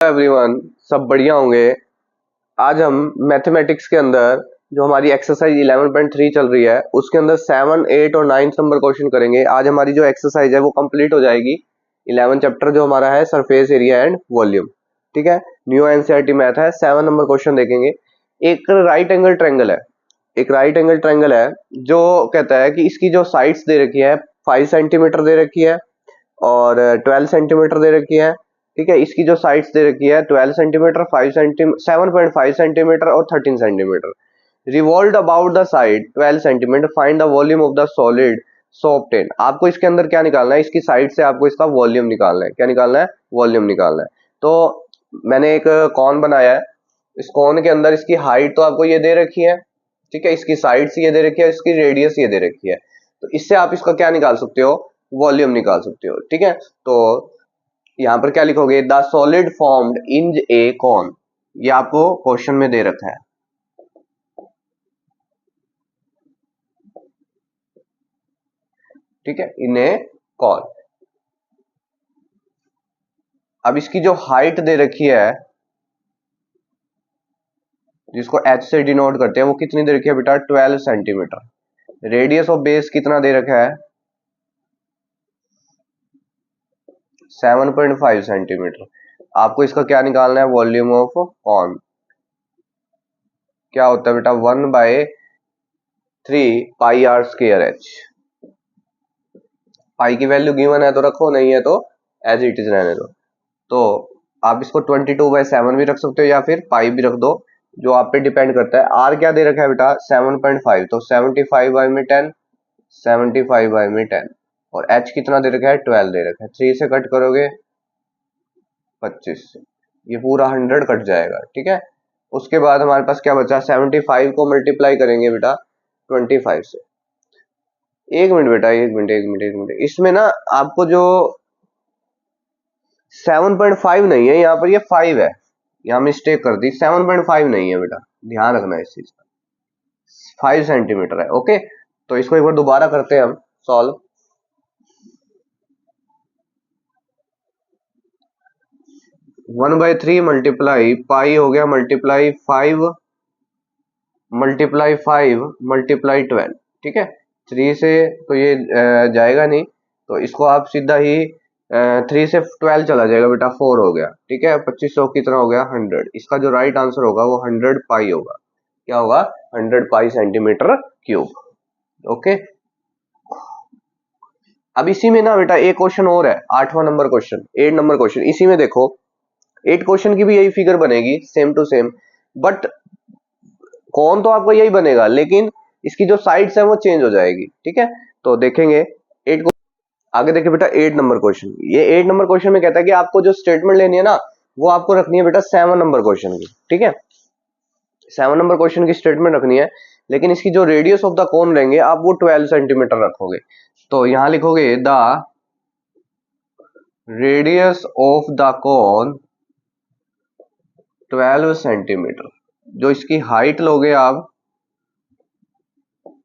Everyone, सब बढ़िया होंगे। आज हम मैथमेटिक्स के अंदर जो हमारी एक्सरसाइज 11.3 चल रही है उसके अंदर 7, 8 और 9 नंबर क्वेश्चन करेंगे। आज हमारी जो एक्सरसाइज है वो कंप्लीट हो जाएगी। 11 चैप्टर जो हमारा है सरफेस एरिया एंड वॉल्यूम, ठीक है। न्यू एनसीईआरटी मैथ है। 7 नंबर क्वेश्चन देखेंगे। एक राइट एंगल ट्रायंगल है, एक राइट एंगल ट्रायंगल है जो कहता है कि इसकी जो साइड्स दे रखी है 5 सेंटीमीटर दे रखी है और 12 सेंटीमीटर दे रखी है, ठीक है। इसकी जो साइड्स दे रखी है 12 सेंटीमीटर, 5 सेंटीमीटर, 7.5 सेंटीमीटर और 13 centimetre. Revolve about the side 12 centimetre, find the volume of the solid so obtain. आपको इसके अंदर क्या निकालना है, इसकी साइड से आपको इसका वॉल्यूम निकालना है। क्या निकालना है? वॉल्यूम निकालना है। तो मैंने एक कॉन बनाया है। इस कॉन के अंदर इसकी हाइट तो आपको ये दे रखी है, ठीक है। इसकी साइड्स ये दे रखी है, इसकी रेडियस ये दे रखी है। तो इससे आप इसका क्या निकाल सकते हो? वॉल्यूम निकाल सकते हो, ठीक है। तो यहाँ पर क्या लिखोगे? The solid formed in a cone. ये आपको क्वेश्चन में दे रखा है, ठीक है, इन ए कॉन। अब इसकी जो हाइट दे रखी है जिसको h से डिनोट करते हैं वो कितनी दे रखी है बेटा? 12 सेंटीमीटर। रेडियस ऑफ बेस कितना दे रखा है? 7.5 सेंटीमीटर। आपको इसका क्या निकालना है? Volume of cone. क्या होता है बेटा? 1/3 pi r square h. Pi की वैल्यू गिवन है तो रखो, नहीं है तो एज इट इज रहने दो। तो आप इसको 22/7 भी रख सकते हो या फिर पाई भी रख दो, जो आप पे डिपेंड करता है। आर क्या दे रखा है बेटा? 7.5, तो 75/10, 75/10। और एच कितना दे रखा है? 12 दे रखा है। 3 से कट करोगे 25 से, ये पूरा 100 कट जाएगा, ठीक है। उसके बाद हमारे पास क्या बचा? 75 को मल्टीप्लाई करेंगे बेटा 25 से। एक मिनट बेटा, एक मिनट एक मिनट एक मिनट। इसमें ना आपको जो 7.5 नहीं है, यहाँ पर ये 5 है। यहाँ मिस्टेक कर दी, 7.5 नहीं है बेटा, ध्यान रखना इस चीज का। 5 सेंटीमीटर है, ओके। तो इसको एक बार दोबारा करते हैं हम सॉल्व। 1/3 मल्टीप्लाई पाई हो गया मल्टीप्लाई 5 मल्टीप्लाई 5 मल्टीप्लाई 12, ठीक है। 3 से तो ये जाएगा नहीं, तो इसको आप सीधा ही 3 से 12 चला जाएगा बेटा, 4 हो गया, ठीक है। 2500 कितना हो गया? 100। इसका जो राइट आंसर होगा वो 100 पाई होगा। क्या होगा? 100 पाई सेंटीमीटर क्यूब, ओके। अब इसी में ना बेटा एक क्वेश्चन और है, 8वां नंबर क्वेश्चन, 8 नंबर क्वेश्चन। इसी में देखो 8 क्वेश्चन की भी यही फिगर बनेगी, सेम टू सेम, बट कौन तो आपको यही बनेगा, लेकिन इसकी जो साइड्स है वो चेंज हो जाएगी, ठीक है। तो देखेंगे 8 को आगे। देखिए बेटा 8 नंबर क्वेश्चन, ये 8 नंबर क्वेश्चन में कहता है कि आपको जो स्टेटमेंट लेनी है ना वो आपको रखनी है बेटा 7 नंबर क्वेश्चन की, ठीक है। 7 नंबर क्वेश्चन की स्टेटमेंट रखनी है, लेकिन इसकी जो रेडियस ऑफ द कोन लेंगे आप वो 12 सेंटीमीटर रखोगे। तो यहां लिखोगे the radius of the cone 12 centimetre. जो इसकी हाइट लोगे आप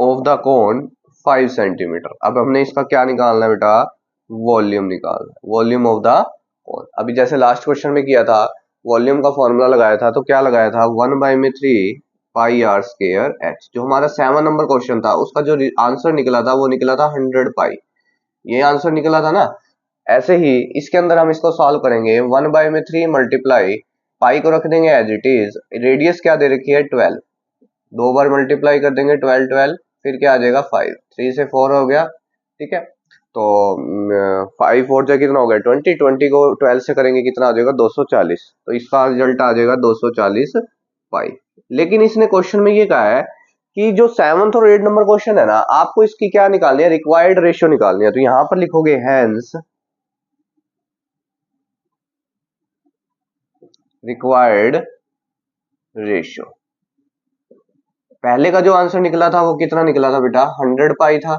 ऑफ द कोन 5 सेंटीमीटर। अब हमने इसका क्या निकालना है बेटा? वॉल्यूम निकालना है, वॉल्यूम ऑफ द कोन। अभी जैसे लास्ट क्वेश्चन में किया था, वॉल्यूम का फॉर्मूला लगाया था, तो क्या लगाया था? 1/3 पाई आर स्क्वायर एच। जो हमारा 7 नंबर क्वेश्चन था उसका जो आंसर निकला था वो निकला था 100 पाई। ये आंसर निकला था ना। ऐसे ही इसके अंदर हम इसको सॉल्व करेंगे। 1/3 मल्टीप्लाई पाई को रख देंगे एज इट इज। रेडियस क्या दे रखी है? 12। 2 बार मल्टीप्लाई कर देंगे 12 12, फिर क्या आ जाएगा? 5। 3 से 4 हो गया, ठीक है। तो 5 और कितना हो गया? 20। 20 को 12 से करेंगे कितना आ जाएगा? 240। तो इसका रिजल्ट आ जाएगा 240 पाई। लेकिन इसने क्वेश्चन में ये कहा है कि जो 7th और 8 नंबर क्वेश्चन है ना, आपको इसकी क्या निकालनी है? रिक्वायर्ड रेशियो निकालनी है। तो यहां पर लिखोगे हैंस रिक्वायर्ड रेशियो। पहले का जो आंसर निकला था वो कितना निकला था बेटा? 100 पाई था।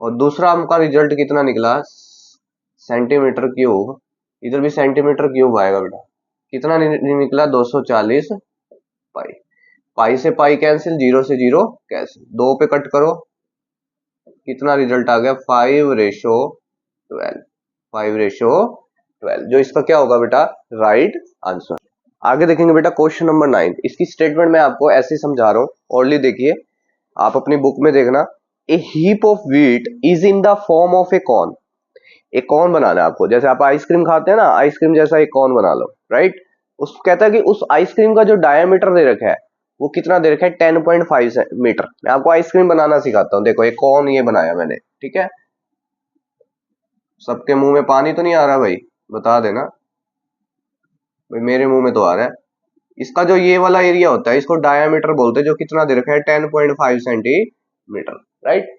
और दूसरा हमका रिजल्ट कितना निकला? Centimetre cube. इधर भी सेंटीमीटर क्यूब आएगा बेटा। कितना निकला? 240 पाई। पाई से पाई कैंसिल, 0 से 0 कैंसिल, 2 पे कट करो, कितना रिजल्ट आ गया? 5/12। 5/12 12, जो इसका क्या होगा बेटा राइट आंसर। आगे देखेंगे बेटा क्वेश्चन नंबर 9। इसकी स्टेटमेंट मैं आपको ऐसे ही समझा रहा हूँ, ओनली देखिए, आप अपनी बुक में देखना। A heap of wheat is in the form of a corn. एक कॉर्न बनाना है आपको, जैसे आप आइसक्रीम खाते हैं ना, आइसक्रीम जैसा एक कॉर्न बना लो, राइट। उस कहता है कि उस आइसक्रीम का जो डायमीटर दे रखा है वो कितना दे रखा है 10.5 मीटर। मैं आपको आइसक्रीम बनाना सिखाता हूँ। देखो एक कॉर्न ये बनाया मैंने, ठीक है। सबके मुंह में पानी तो नहीं आ रहा भाई, बता देना भाई, मेरे मुंह में तो आ रहा है। इसका जो ये वाला एरिया होता है इसको डायमीटर बोलते हैं, जो कितना दे रखा है 10.5 सेंटीमीटर, राइट।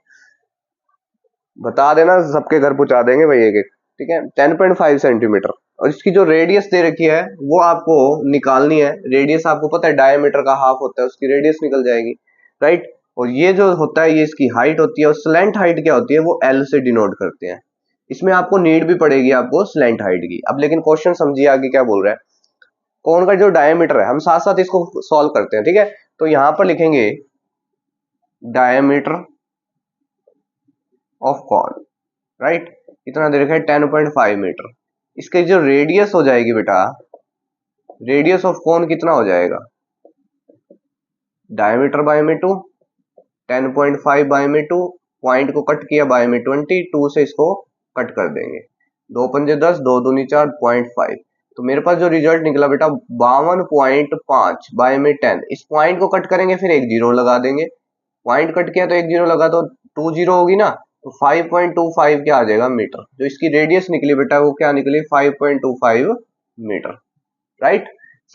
बता देना, सबके घर पहुंचा देंगे भाई एक एक, ठीक है। 10.5 सेंटीमीटर। और इसकी जो रेडियस दे रखी है वो आपको निकालनी है। रेडियस आपको पता है डायमीटर का हाफ होता है, उसकी रेडियस निकल जाएगी, राइट। और ये जो होता है ये इसकी हाइट होती है, और स्लैंट हाइट क्या होती है वो एल से डिनोट करते हैं। इसमें आपको नीड भी पड़ेगी आपको स्लैंट हाइट की। अब लेकिन क्वेश्चन समझिए आगे क्या बोल रहा है। कौन का जो डायमीटर है, हम साथ साथ इसको सॉल्व करते हैं, ठीक है। तो यहां पर लिखेंगे डायमीटर ऑफ कॉर्न, राइट। कितना दे रखा है 10.5 मीटर। इसके जो रेडियस हो जाएगी बेटा, रेडियस ऑफ कॉर्न कितना हो जाएगा, डायमीटर बाय में 2, 10.5 बाय में 2, पॉइंट को कट किया बाय में 20, 2 से इसको कट कर देंगे, 2 पंजे 10, 2 दूनी 4, 0.5। तो मेरे पास जो रिजल्ट निकला बेटा 52.5 बाय में 10। इस पॉइंट को कट करेंगे फिर एक जीरो लगा देंगे, पॉइंट कट किया तो एक जीरो लगा तो 2 जीरो होगी ना, तो 5.25 क्या आ जाएगा मीटर। जो इसकी रेडियस निकली बेटा वो क्या निकली 5.25 मीटर, राइट।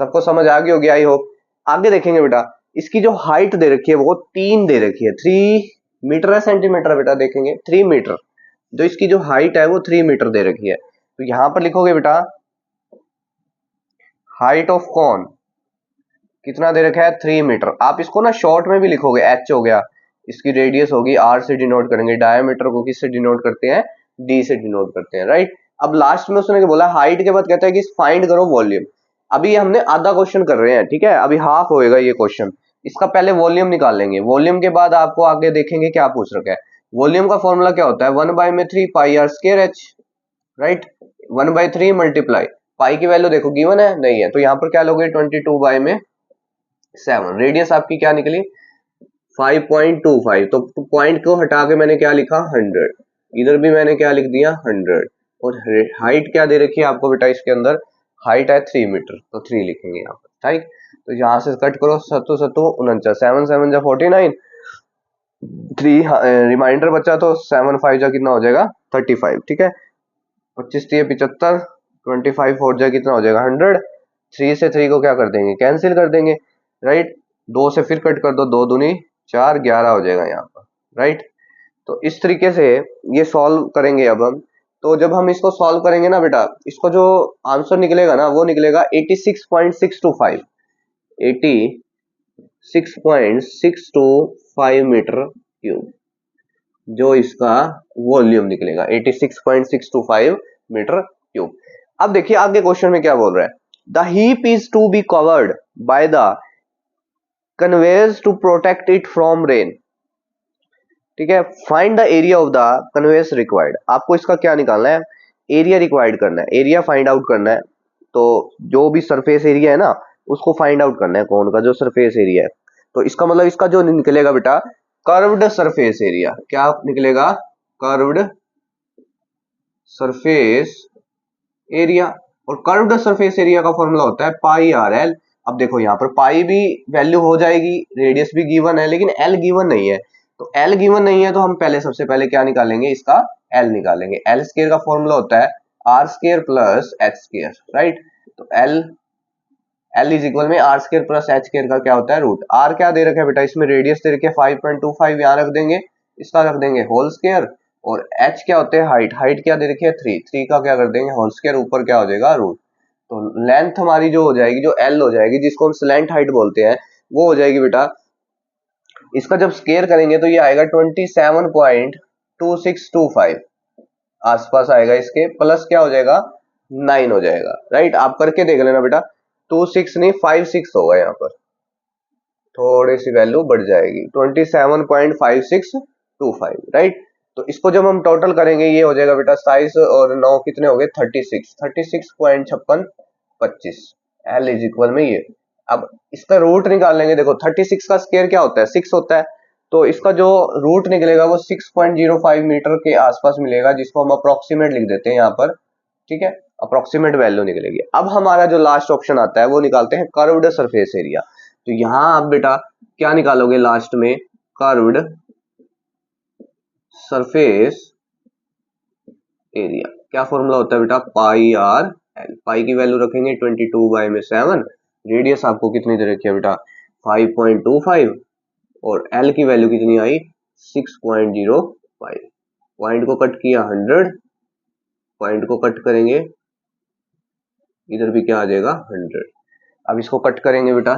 सबको समझ आ गई होगी आई होप। आगे देखेंगे बेटा, इसकी जो हाइट दे रखी है वो 3 दे रखी है, 3 मीटर है सेंटीमीटर बेटा, देखेंगे 3 मीटर। जो इसकी जो हाइट है वो 3 मीटर दे रखी है। तो यहां पर लिखोगे बेटा हाइट ऑफ कॉन कितना दे रखा है 3 मीटर। आप इसको ना शॉर्ट में भी लिखोगे, एच हो गया, इसकी रेडियस होगी आर से डिनोट करेंगे, डायमीटर को किससे डिनोट करते हैं डी से डिनोट करते हैं, राइट। अब लास्ट में उसने बोला हाइट के बाद कहता है कि फाइंड करो वॉल्यूम। अभी हमने आधा क्वेश्चन कर रहे हैं, ठीक है, अभी हाफ होएगा ये क्वेश्चन। इसका पहले वॉल्यूम निकाल लेंगे, वॉल्यूम के बाद आपको आगे देखेंगे क्या पूछ रखा है। वॉल्यूम का फॉर्मूला क्या होता है 1/3 pi r square h, right. 1/3 multiply pi की वैल्यू देखो गिवन है नहीं है, तो यहाँ पर क्या लोगे 22/7। रेडियस आपकी क्या निकली 5.25। तो पॉइंट को हटा के मैंने क्या लिखा 100, इधर भी मैंने क्या लिख दिया 100। और हाइट क्या दे रखी है आपको बेटा, इसके अंदर हाइट है 3 मीटर, तो 3 लिखेंगे यहाँ पर, ठीक। तो यहाँ से कट करो, 7 7 49, 7 7 जा 49, 3 रिमाइंडर बचा तो 7 5 जा कितना हो जाएगा 35, ठीक है। 25 3 75, 25 4 जा कितना हो जाएगा 100। 3 से 3 को क्या कर देंगे कैंसिल कर देंगे, राइट। 2 से फिर कट कर दो, 2 दूनी 4, 11 हो जाएगा यहाँ पर, राइट। तो इस तरीके से ये सॉल्व करेंगे अब हम। तो जब हम इसको सॉल्व करेंगे ना बेटा, इसको जो आंसर निकलेगा ना वो निकलेगा 86.625, 86.625 मीटर क्यूब, जो इसका वॉल्यूम निकलेगा 86.625 मीटर क्यूब। अब देखिए आगे क्वेश्चन में क्या बोल रहा है, the heap is to be covered by the conveyors to protect it from rain, ठीक है। Find the area of the conveyors required. आपको इसका क्या निकालना है, एरिया रिक्वायर्ड करना है, एरिया फाइंड आउट करना है। तो जो भी सरफेस एरिया है ना उसको फाइंड आउट करना है, कौन का जो सरफेस एरिया है। तो इसका मतलब इसका जो निकलेगा बेटा कर्व्ड सरफेस एरिया, क्या निकलेगा कर्व्ड सरफेस एरिया। और कर्व्ड सरफेस एरिया का फॉर्मूला होता है पाई आर एल। अब देखो यहाँ पर पाई भी वैल्यू हो जाएगी, रेडियस भी गिवन है, लेकिन एल गिवन नहीं है। तो एल गिवन नहीं है तो हम पहले सबसे पहले क्या निकालेंगे, इसका एल निकालेंगे। एल स्क्वायर का फॉर्मूला होता है r square plus h square, right. तो एल इज इक्वल में r square plus h square का क्या होता है रूट। आर क्या दे रखा है बेटा, इसमें रेडियस दे रखी है 5.25, यहाँ रख देंगे, इसका रख देंगे होल स्क्वायर। और एच क्या होते हैं हाइट, हाइट क्या दे रखी है 3, 3 का क्या कर देंगे होल स्क्वायर, ऊपर क्या हो जाएगा रूट। तो लेंथ हमारी जो हो जाएगी, जो एल हो जाएगी, जिसको हम स्लैंट हाइट बोलते हैं, वो हो जाएगी बेटा, इसका जब स्केयर करेंगे तो ये आएगा 27.2625 आसपास आएगा इसके, प्लस क्या हो जाएगा 9 हो जाएगा, राइट। आप करके देख लेना बेटा, 26 नहीं 56 होगा, यहाँ पर थोड़ी सी वैल्यू बढ़ जाएगी 27.5625, राइट। तो इसको जब हम टोटल करेंगे ये हो जाएगा बेटा साइज और 9 कितने हो गए 36.56 एल इज इक्वल में ये। अब इसका रूट निकाल लेंगे। देखो 36 का स्क्वायर क्या होता है 6 होता है, तो इसका जो रूट निकलेगा वो 6.05 मीटर के आसपास मिलेगा, जिसको हम अप्रोक्सीमेट लिख देते हैं यहाँ पर। ठीक है, अप्रोक्सीमेट वैल्यू निकलेगी। अब हमारा जो लास्ट ऑप्शन आता है वो निकालते हैं कर्व्ड सरफेस एरिया। तो यहाँ आप बेटा क्या निकालोगे लास्ट में, कर्व्ड सरफेस एरिया। क्या फॉर्मूला होता है बेटा, पाई आर एल। पाई की वैल्यू रखेंगे 22/7, रेडियस आपको कितनी दे रखी है बेटा 5.25, और एल की वैल्यू कितनी आई 6.05। पॉइंट को कट किया 100, पॉइंट को कट करेंगे इधर भी क्या आ जाएगा 100। अब इसको कट करेंगे बेटा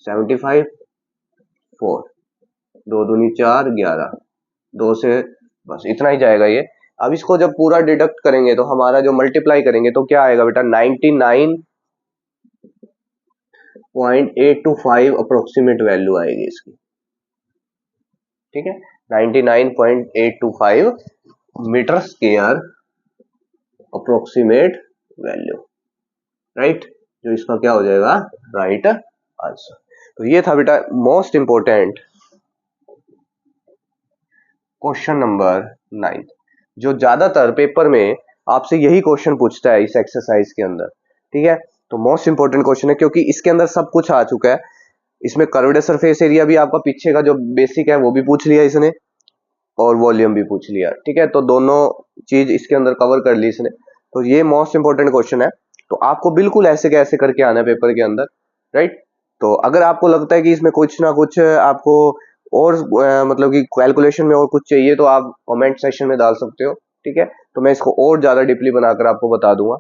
75, 4, 2 दूनी 4, 11, 2 से बस इतना ही जाएगा ये। अब इसको जब पूरा डिडक्ट करेंगे तो हमारा जो मल्टीप्लाई करेंगे तो क्या आएगा बेटा 99.825 अप्रोक्सीमेट वैल्यू आएगी इसकी। ठीक है, 99.825 metre square approximate value, right, जो इसका क्या हो जाएगा राइट आंसर। तो ये था बेटा मोस्ट इंपोर्टेंट क्वेश्चन नंबर 9, जो ज्यादातर पेपर में आपसे यही क्वेश्चन पूछता है इस एक्सरसाइज के अंदर। ठीक है, तो मोस्ट इंपोर्टेंट क्वेश्चन है क्योंकि इसके अंदर सब कुछ आ चुका है। इसमें कर्व्ड सरफेस एरिया भी आपका पीछे का जो बेसिक है वो भी पूछ लिया इसने, और वॉल्यूम भी पूछ लिया। ठीक है, तो दोनों चीज इसके अंदर कवर कर ली इसने। तो ये मोस्ट इंपोर्टेंट क्वेश्चन है, तो आपको बिल्कुल ऐसे कैसे करके आना है पेपर के अंदर, राइट। तो अगर आपको लगता है कि इसमें कुछ ना कुछ आपको और मतलब कि कैलकुलेशन में और कुछ चाहिए तो आप कमेंट सेक्शन में डाल सकते हो। ठीक है, तो मैं इसको और ज्यादा डीपली बनाकर आपको बता दूंगा।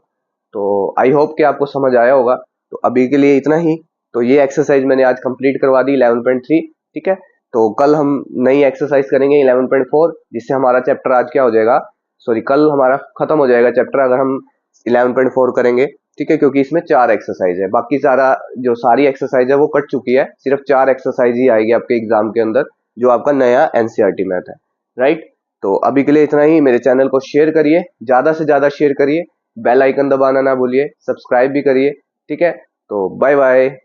तो आई होप कि आपको समझ आया होगा। तो अभी के लिए इतना ही। तो ये एक्सरसाइज मैंने आज कंप्लीट करवा दी 11.3। ठीक है, तो कल हम नई एक्सरसाइज करेंगे 11.4, जिससे हमारा चैप्टर आज क्या हो जाएगा, सॉरी कल हमारा खत्म हो जाएगा चैप्टर अगर हम 11.4 करेंगे। ठीक है, क्योंकि इसमें 4 एक्सरसाइज है, बाकी सारी एक्सरसाइज है वो कट चुकी है, सिर्फ 4 एक्सरसाइज ही आएगी आपके एग्जाम के अंदर, जो आपका नया एनसीईआरटी मैथ है, राइट। तो अभी के लिए इतना ही। मेरे चैनल को शेयर करिए, ज्यादा से ज्यादा शेयर करिए, बेल आइकन दबाना ना भूलिए, सब्सक्राइब भी करिए। ठीक है, तो बाय बाय।